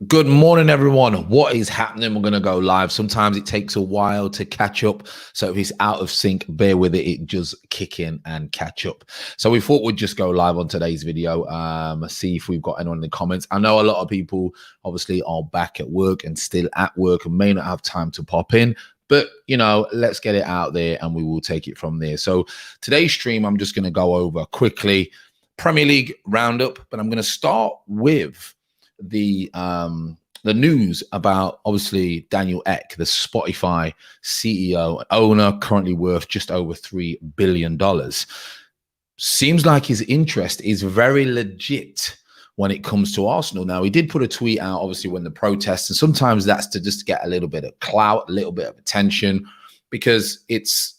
Good morning, everyone. What is happening? We're going to go live. Sometimes it takes a while to catch up. So if it's out of sync, bear with it. It just kick in and catch up. So we thought we'd just go live on today's video, see if we've got anyone in the comments. I know a lot of people obviously are back at work and still at work and may not have time to pop in. But, you know, let's get it out there and we will take it from there. So today's stream, I'm just going to go over quickly Premier League roundup, but I'm going to start with the news about obviously Daniel Ek, the Spotify CEO and owner, currently worth just over $3 billion. Seems like his interest is very legit when it comes to Arsenal. Now, he did put a tweet out, obviously, when the protests, and sometimes that's to just get a little bit of clout, a little bit of attention, because it's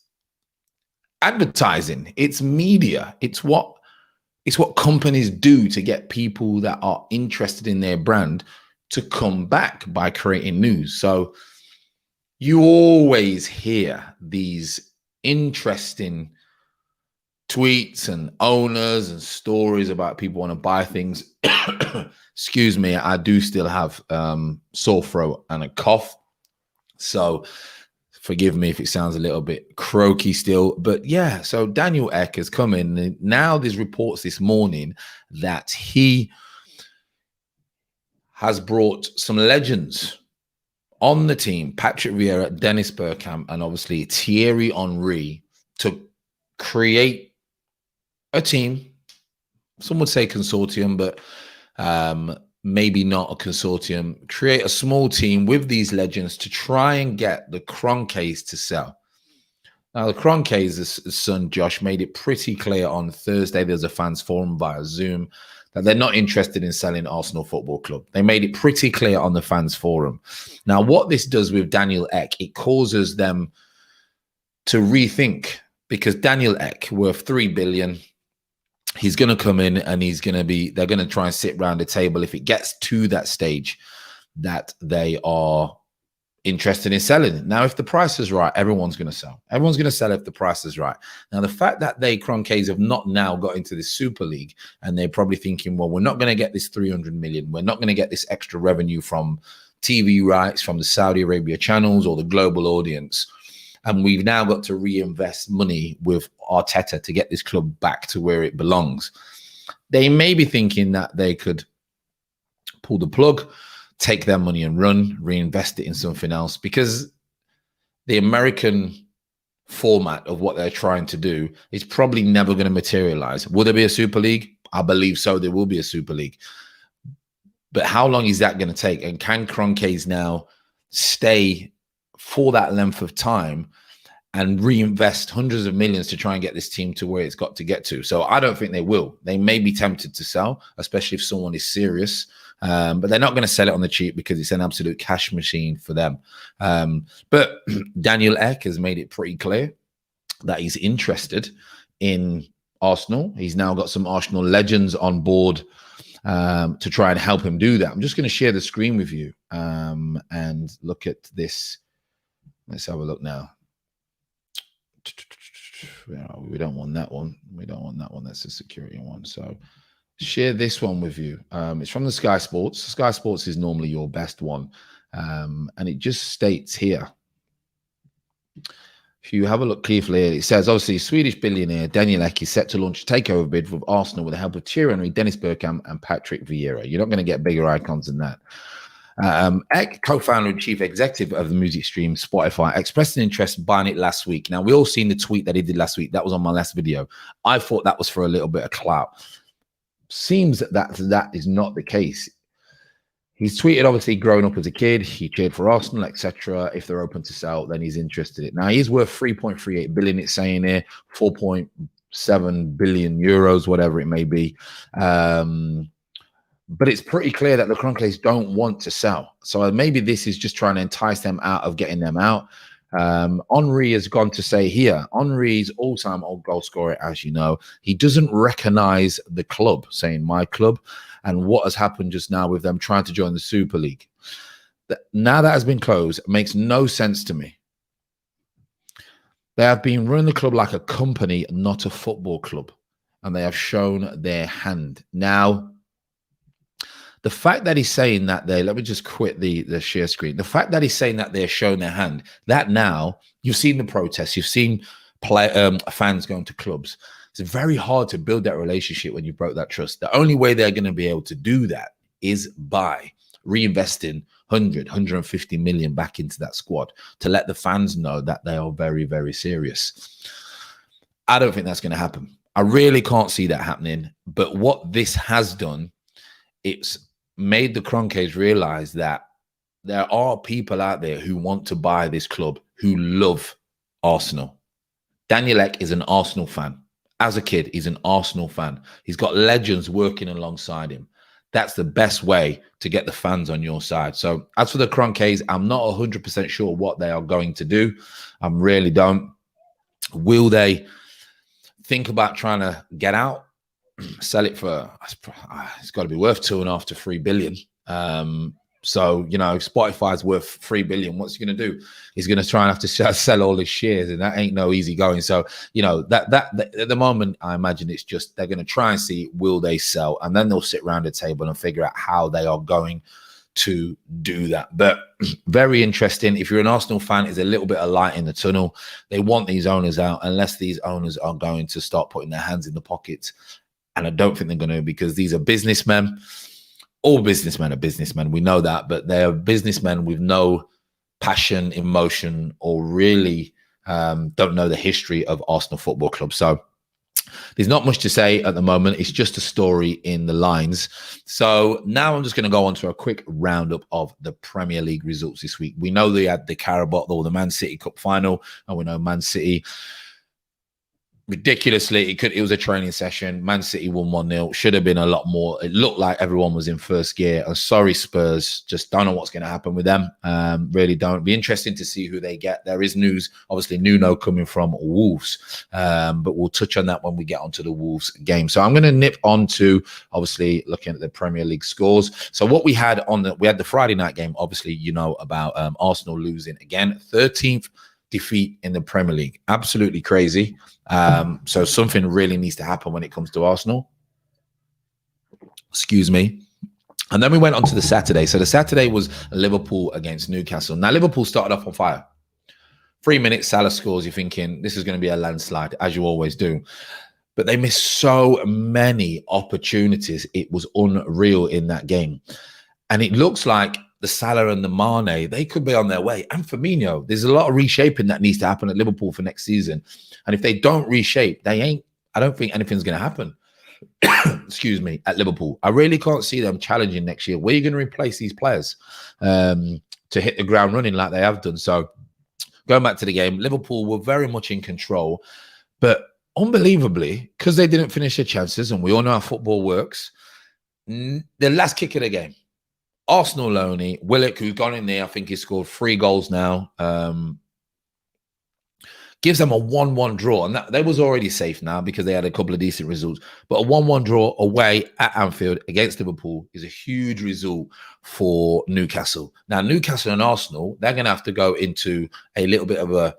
advertising, it's media, it's what companies do to get people that are interested in their brand to come back by creating news. So you always hear these interesting tweets and owners and stories about people want to buy things. Excuse me, I do still have sore throat and a cough. So forgive me if it sounds a little bit croaky still, but yeah, so Daniel Ek has come in. And now there's reports this morning that he has brought some legends on the team, Patrick Viera, Dennis Bergkamp, and obviously Thierry Henry, to create a team. Some would say consortium, but maybe not a consortium. Create a small team with these legends to try and get the kroenkes to sell. Now, the kroenkes' son Josh made it pretty clear on Thursday. There's a fans forum via Zoom that they're not interested in selling Arsenal Football Club. They made it pretty clear on the fans forum. Now, what this does with Daniel Ek, it causes them to rethink, because Daniel Ek, worth $3 billion, he's going to come in and they're going to try and sit around the table if it gets to that stage that they are interested in selling. Now, if the price is right, everyone's going to sell. Everyone's going to sell if the price is right. Now, the fact that kroenkes have not now got into the Super League, and they're probably thinking, well, we're not going to get this 300 million. We're not going to get this extra revenue from TV rights, from the Saudi Arabia channels or the global audience. And we've now got to reinvest money with Arteta to get this club back to where it belongs. They may be thinking that they could pull the plug, take their money and run, reinvest it in something else, because the American format of what they're trying to do is probably never going to materialize. Will there be a Super League? I believe so. There will be a Super League. But how long is that going to take? And can kroenkes now stay for that length of time and reinvest hundreds of millions to try and get this team to where it's got to get to? So I don't think they will. They may be tempted to sell, especially if someone is serious, but they're not going to sell it on the cheap because it's an absolute cash machine for them. But Daniel Ek has made it pretty clear that he's interested in Arsenal. He's now got some Arsenal legends on board to try and help him do that. I'm just going to share the screen with you and look at this. Let's have a look now. We don't want that one. We don't want that one. That's a security one. So share this one with you. It's from the Sky Sports. Sky Sports is normally your best one. And it just states here, if you have a look carefully, it says, obviously, Swedish billionaire Daniel Ek is set to launch a takeover bid with Arsenal with the help of Thierry Henry, Dennis Bergkamp, and Patrick Vieira. You're not going to get bigger icons than that. Ek, co-founder and chief executive of the music stream Spotify, expressed an interest in buying it last week. Now, we all seen the tweet that he did last week. That was on my last video. I thought that was for a little bit of clout. Seems that is not the case. He's tweeted, obviously, growing up as a kid, he cheered for Arsenal, etc. If they're open to sell, then he's interested in it. Now, he's worth 3.38 billion, it's saying here, 4.7 billion euros, whatever it may be. But it's pretty clear that the kroenkes don't want to sell. So maybe this is just trying to entice them out of getting them out. Henry has gone to say here, Henry's all-time goal scorer, as you know. He doesn't recognize the club, saying my club, and what has happened just now with them trying to join the Super League. Now that has been closed, it makes no sense to me. They have been running the club like a company, not a football club, and they have shown their hand. Now, The fact that he's saying that let me just quit the share screen. The fact that he's saying that they're showing their hand, that now you've seen the protests, you've seen fans going to clubs. It's very hard to build that relationship when you broke that trust. The only way they're going to be able to do that is by reinvesting 150 million back into that squad to let the fans know that they are very, very serious. I don't think that's going to happen. I really can't see that happening. But what this has done, it's made the kroenkes realize that there are people out there who want to buy this club, who love Arsenal. Daniel Ek is an Arsenal fan. As a kid, he's an Arsenal fan. He's got legends working alongside him. That's the best way to get the fans on your side. So as for the kroenkes, I'm not 100% sure what they are going to do. I really don't. Will they think about trying to get out, sell it for, it's got to be worth 2.5 to 3 billion. So, you know, Spotify's worth 3 billion. What's he going to do? He's going to try and have to sell all his shares, and that ain't no easy going. So, you know, that at the moment, I imagine it's just they're going to try and see, will they sell? And then they'll sit around the table and figure out how they are going to do that. But very interesting. If you're an Arsenal fan, it's a little bit of light in the tunnel. They want these owners out unless these owners are going to start putting their hands in the pockets. And I don't think they're going to, because these are businessmen. All businessmen are businessmen. We know that, but they're businessmen with no passion, emotion, or really don't know the history of Arsenal Football Club. So there's not much to say at the moment. It's just a story in the lines. So now I'm just going to go on to a quick roundup of the Premier League results this week. We know they had the Carabao or the Man City Cup final, and we know Man City, ridiculously, it was a training session. Man City won 1-0. Should have been a lot more. It looked like everyone was in first gear. I'm sorry, Spurs. Just don't know what's going to happen with them. Really don't. Be interesting to see who they get. There is news, obviously, Nuno coming from Wolves. But we'll touch on that when we get onto the Wolves game. So I'm going to nip on to, obviously, looking at the Premier League scores. So what we had we had the Friday night game. Obviously, you know about Arsenal losing again. 13th defeat in the Premier League. Absolutely crazy. So something really needs to happen when it comes to Arsenal. Excuse me. And then we went on to the Saturday. So the Saturday was Liverpool against Newcastle. Now, Liverpool started off on fire. 3 minutes, Salah scores. You're thinking this is going to be a landslide, as you always do. But they missed so many opportunities. It was unreal in that game. And it looks like the Salah and the Mane, they could be on their way. And Firmino, there's a lot of reshaping that needs to happen at Liverpool for next season. And if they don't reshape, I don't think anything's going to happen. Excuse me, at Liverpool. I really can't see them challenging next year. Where are you going to replace these players to hit the ground running like they have done? So going back to the game, Liverpool were very much in control. But unbelievably, because they didn't finish their chances, and we all know how football works, the last kick of the game, Arsenal loney, Willock, who's gone in there, I think he's scored 3 goals now, gives them a 1-1 draw. And that was already safe now because they had a couple of decent results. But a 1-1 draw away at Anfield against Liverpool is a huge result for Newcastle. Now, Newcastle and Arsenal, they're going to have to go into a little bit of a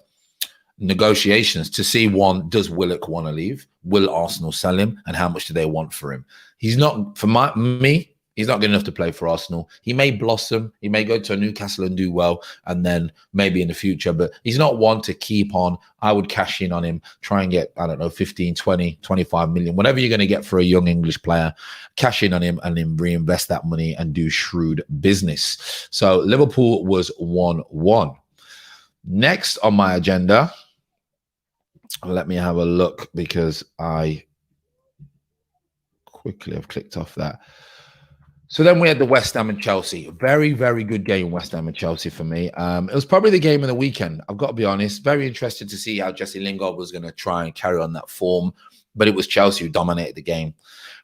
negotiations to see, one, does Willock want to leave? Will Arsenal sell him? And how much do they want for him? He's not, for me, he's not good enough to play for Arsenal. He may blossom. He may go to Newcastle and do well, and then maybe in the future. But he's not one to keep on. I would cash in on him, try and get, I don't know, 15, 20, 25 million, whatever you're going to get for a young English player. Cash in on him and then reinvest that money and do shrewd business. So Liverpool was 1-1. Next on my agenda, let me have a look because I quickly have clicked off that. So then we had the West Ham and Chelsea. Very, very good game, West Ham and Chelsea for me. It was probably the game of the weekend, I've got to be honest. Very interested to see how Jesse Lingard was going to try and carry on that form. But it was Chelsea who dominated the game.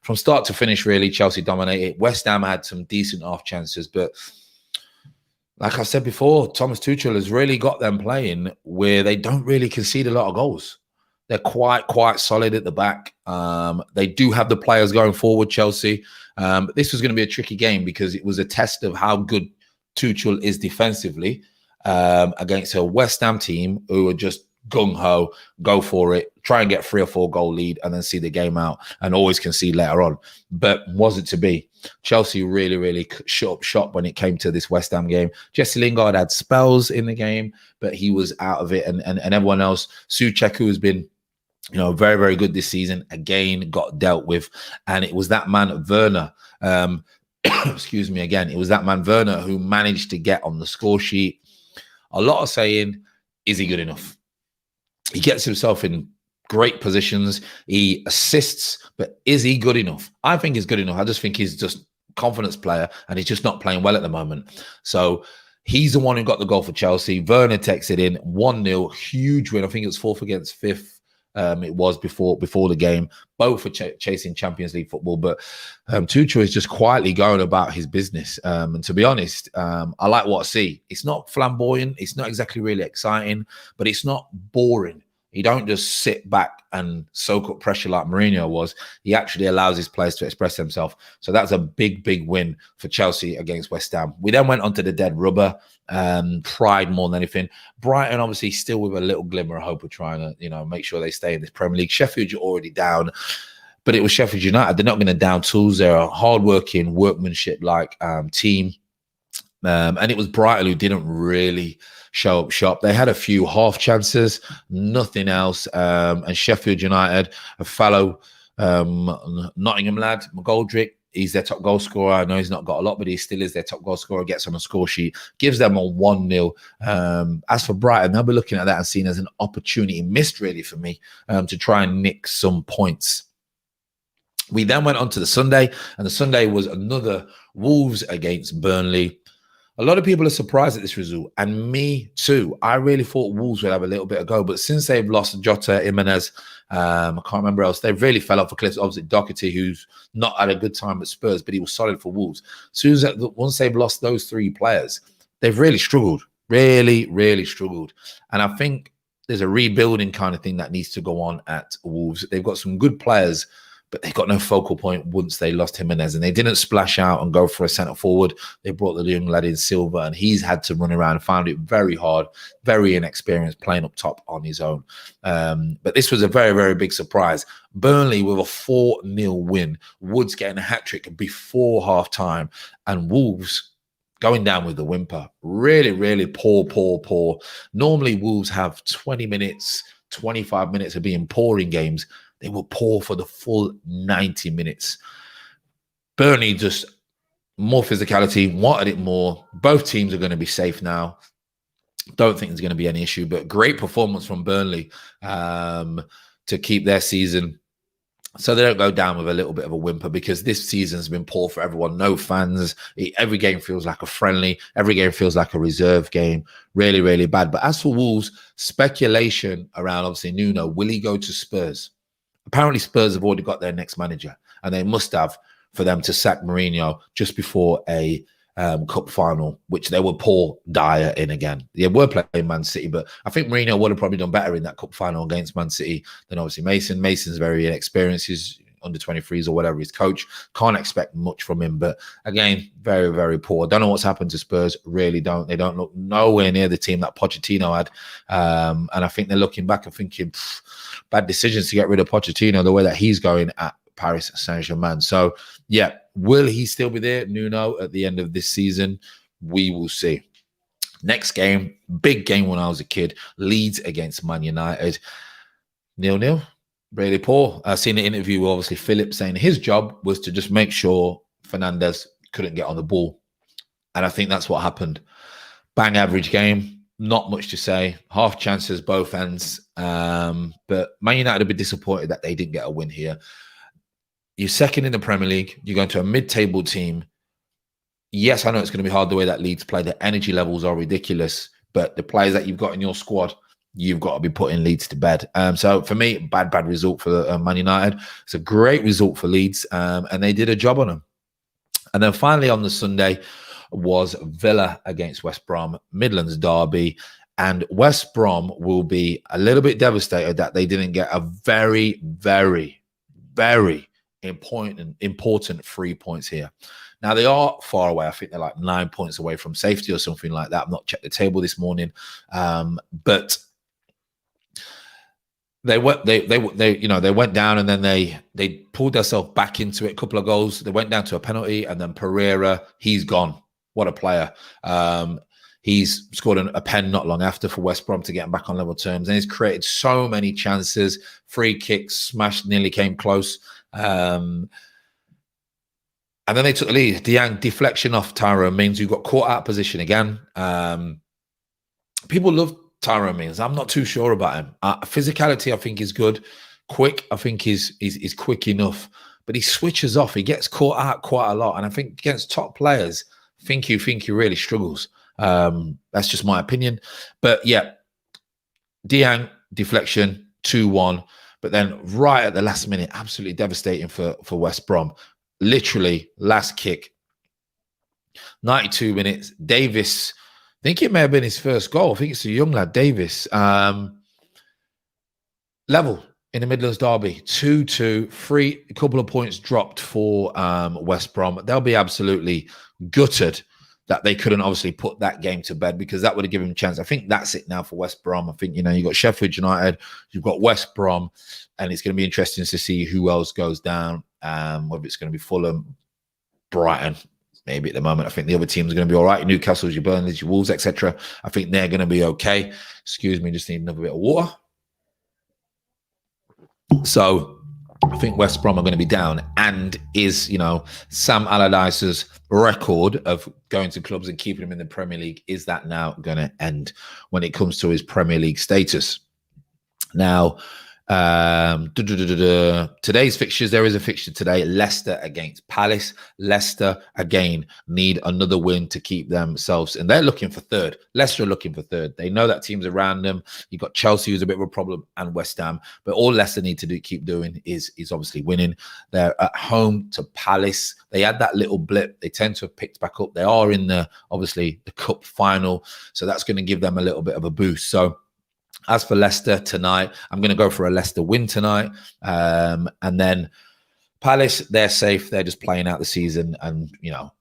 From start to finish, really, Chelsea dominated. West Ham had some decent off chances. But like I said before, Thomas Tuchel has really got them playing where they don't really concede a lot of goals. They're quite solid at the back. They do have the players going forward, Chelsea. But this was going to be a tricky game because it was a test of how good Tuchel is defensively against a West Ham team who are just gung-ho, go for it, try and get 3 or 4 goal lead and then see the game out and always concede later on. But wasn't to be. Chelsea really shut up shop when it came to this West Ham game. Jesse Lingard had spells in the game, but he was out of it. And everyone else, Souček, who has been very good this season, again got dealt with. And it was that man Werner, excuse me again, it was that man Werner who managed to get on the score sheet. A lot of saying, is he good enough? He gets himself in great positions. He assists, but is he good enough? I think he's good enough. I just think he's just a confidence player and he's just not playing well at the moment. So he's the one who got the goal for Chelsea. Werner takes it in 1-0, huge win. I think it was 4th against 5th. It was before the game, both for chasing Champions League football. But Tuchel is just quietly going about his business. And to be honest, I like what I see. It's not flamboyant. It's not exactly really exciting, but it's not boring. He don't just sit back and soak up pressure like Mourinho was. He actually allows his players to express themselves. So that's a big win for Chelsea against West Ham. We then went on to the dead rubber. Pride more than anything. Brighton obviously still with a little glimmer of hope of trying to, make sure they stay in this Premier League. Sheffield, you're already down. But it was Sheffield United. They're not going to down tools. They're a hard-working, workmanship-like team. And it was Brighton who didn't really show up shop. They had a few half chances, nothing else. And Sheffield United, a fellow Nottingham lad, McGoldrick, he's their top goal scorer. I know he's not got a lot, but he still is their top goal scorer, gets on a score sheet, gives them a 1-0. As for Brighton, they'll be looking at that and seen as an opportunity missed, really, for me, to try and nick some points. We then went on to the Sunday, and the Sunday was another Wolves against Burnley. A lot of people are surprised at this result, and me too. I really thought Wolves would have a little bit of go, but since they've lost Jota, Jimenez, I can't remember else, they've really fell off a cliff. Obviously, Doherty, who's not had a good time at Spurs, but he was solid for Wolves. Once they've lost those 3 players, they've really struggled, really struggled. And I think there's a rebuilding kind of thing that needs to go on at Wolves. They've got some good players, but they got no focal point once they lost Jimenez, and they didn't splash out and go for a centre forward. They brought the young lad in Silva, and he's had to run around and found it very hard, very inexperienced playing up top on his own. But this was a very big surprise. Burnley with a 4-0 win, Woods getting a hat-trick before half-time, and Wolves going down with the whimper. Really poor. Normally, Wolves have 20 minutes, 25 minutes of being poor in games. They were poor for the full 90 minutes. Burnley just more physicality, wanted it more. Both teams are going to be safe now. Don't think there's going to be any issue, but great performance from Burnley to keep their season so they don't go down with a little bit of a whimper, because this season's been poor for everyone. No fans. Every game feels like a friendly. Every game feels like a reserve game. Really bad. But as for Wolves, speculation around, obviously, Nuno, will he go to Spurs? Apparently, Spurs have already got their next manager, and they must have for them to sack Mourinho just before a cup final, which they were poor dire in again. They were playing Man City, but I think Mourinho would have probably done better in that cup final against Man City than obviously Mason. Mason's very inexperienced. He's under 23s or whatever his coach. Can't expect much from him, but again, very poor. Don't know what's happened to Spurs. Really don't. They don't look nowhere near the team that Pochettino had. And I think they're looking back and thinking, bad decisions to get rid of Pochettino the way that he's going at Paris Saint-Germain. So, yeah, will he still be there, Nuno, at the end of this season? We will see. Next game, big game when I was a kid, Leeds against Man United. 0-0, really poor. I seen an interview with obviously Philip saying his job was to just make sure Fernandes couldn't get on the ball. And I think that's what happened. Bang average game. Not much to say. Half chances, both ends. But Man United will be disappointed that they didn't get a win here. You're second in the Premier League. You're going to a mid-table team. Yes, I know it's going to be hard the way that Leeds play. The energy levels are ridiculous. But the players that you've got in your squad, you've got to be putting Leeds to bed. So for me, bad result for Man United. It's a great result for Leeds. And they did a job on them. And then finally on the Sunday was Villa against West Brom, Midlands derby. And West Brom will be a little bit devastated that they didn't get a very important 3 points here. Now, they are far away. I think they're like 9 points away from safety or something like that. I've not checked the table this morning. But they went they went down, and then they pulled themselves back into it. A couple of goals. They went down to a penalty, and then Premeir, he's gone. What a player. He's scored a pen not long after for West Brom to get him back on level terms, and he's created so many chances. Free kicks, smashed, nearly came close. And then they took the lead. Diang deflection off Tyrone Mings, who got caught out of position again. People love Tyrone Mings. I'm not too sure about him. Physicality, I think, is good. Quick, I think is quick enough. But he switches off. He gets caught out quite a lot. And I think against top players, I think he really struggles. That's just my opinion. But yeah, Diang deflection 2-1. But then right at the last minute, absolutely devastating for West Brom. Literally last kick. 92 minutes. Davis, I think it may have been his first goal. I think it's a young lad, Davis. Level in the Midlands derby, 2-2. A couple of points dropped for West Brom. They'll be absolutely gutted that they couldn't obviously put that game to bed, because that would have given them a chance. I think that's it now for West Brom. I think, you've got Sheffield United, you've got West Brom, and it's going to be interesting to see who else goes down, whether it's going to be Fulham, Brighton, maybe at the moment. I think the other teams are going to be all right. Newcastle's, your Burnley's, your Wolves, etc. I think they're going to be okay. Excuse me, just need another bit of water. So I think West Brom are going to be down, and is, Sam Allardyce's record of going to clubs and keeping them in the Premier League, is that now going to end when it comes to his Premier League status? Now, today's fixtures, there is a fixture today. Leicester against Palace. Leicester again need another win to keep themselves, and they're looking for third. Leicester are looking for third. They know that teams around them. You've got Chelsea, who's a bit of a problem, and West Ham, but all Leicester need to keep doing is obviously winning. They're at home to Palace. They had that little blip. They tend to have picked back up. They are in obviously the cup final, so that's going to give them a little bit of a boost. So as for Leicester tonight, I'm going to go for a Leicester win tonight. And then Palace, they're safe. They're just playing out the season. And,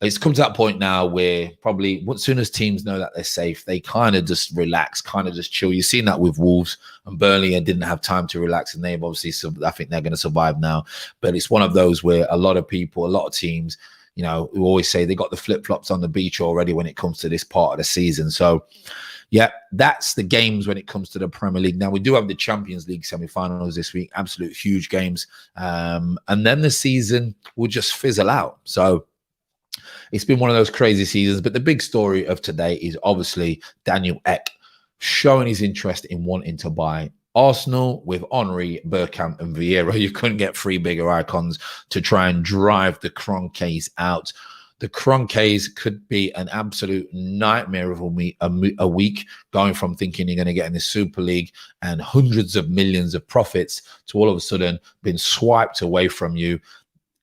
it's come to that point now where probably as soon as teams know that they're safe, they kind of just relax, kind of just chill. You've seen that with Wolves and Burnley, and didn't have time to relax. And they've obviously, I think they're going to survive now. But it's one of those where a lot of people, a lot of teams, who always say they got the flip-flops on the beach already when it comes to this part of the season. So, yeah, that's the games when it comes to the Premier League. Now, we do have the Champions League semi-finals this week, absolute huge games. And then the season will just fizzle out. So it's been one of those crazy seasons. But the big story of today is obviously Daniel Ek showing his interest in wanting to buy Arsenal with Henry, Bergkamp and Viera. You couldn't get three bigger icons to try and drive the kroenkes out. The kroenkes could be an absolute nightmare of a week, going from thinking you're going to get in the Super League and hundreds of millions of profits to all of a sudden being swiped away from you.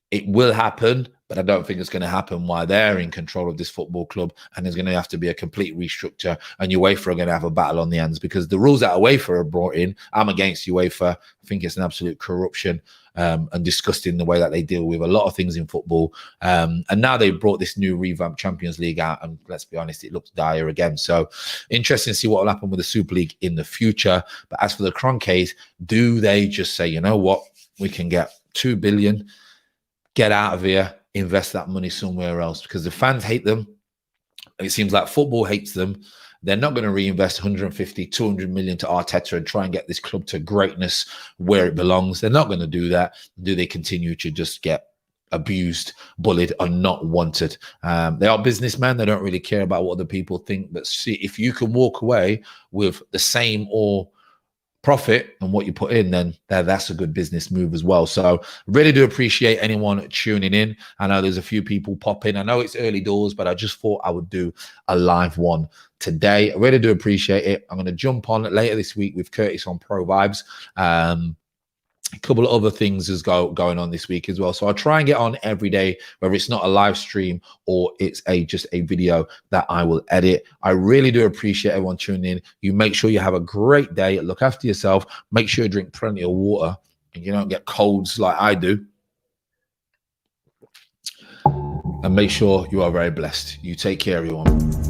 It will happen, but I don't think it's going to happen while they're in control of this football club, and there's going to have to be a complete restructure, and UEFA are going to have a battle on the hands, because the rules that UEFA are brought in, I'm against UEFA. I think it's an absolute corruption and disgusting the way that they deal with a lot of things in football. And now they've brought this new revamped Champions League out, and let's be honest, it looks dire again. So interesting to see what will happen with the Super League in the future. But as for the kroenkes, do they just say, you know what, we can get 2 billion, get out of here, invest that money somewhere else? Because the fans hate them. It seems like football hates them. They're not going to reinvest 150, 200 million to Arteta and try and get this club to greatness where it belongs. They're not going to do that. Do they continue to just get abused, bullied, or not wanted? They are businessmen. They don't really care about what other people think. But see, if you can walk away with the same or profit and what you put in, then that's a good business move as well. So really do appreciate anyone tuning in. I know there's a few people pop in. I know it's early doors, but I just thought I would do a live one today. I really do appreciate it. I'm going to jump on later this week with Curtis on Pro Vibes. A couple of other things is going on this week as well. So I'll try and get on every day, whether it's not a live stream or it's just a video that I will edit. I really do appreciate everyone tuning in. You make sure you have a great day. Look after yourself. Make sure you drink plenty of water and you don't get colds like I do. And make sure you are very blessed. You take care, everyone.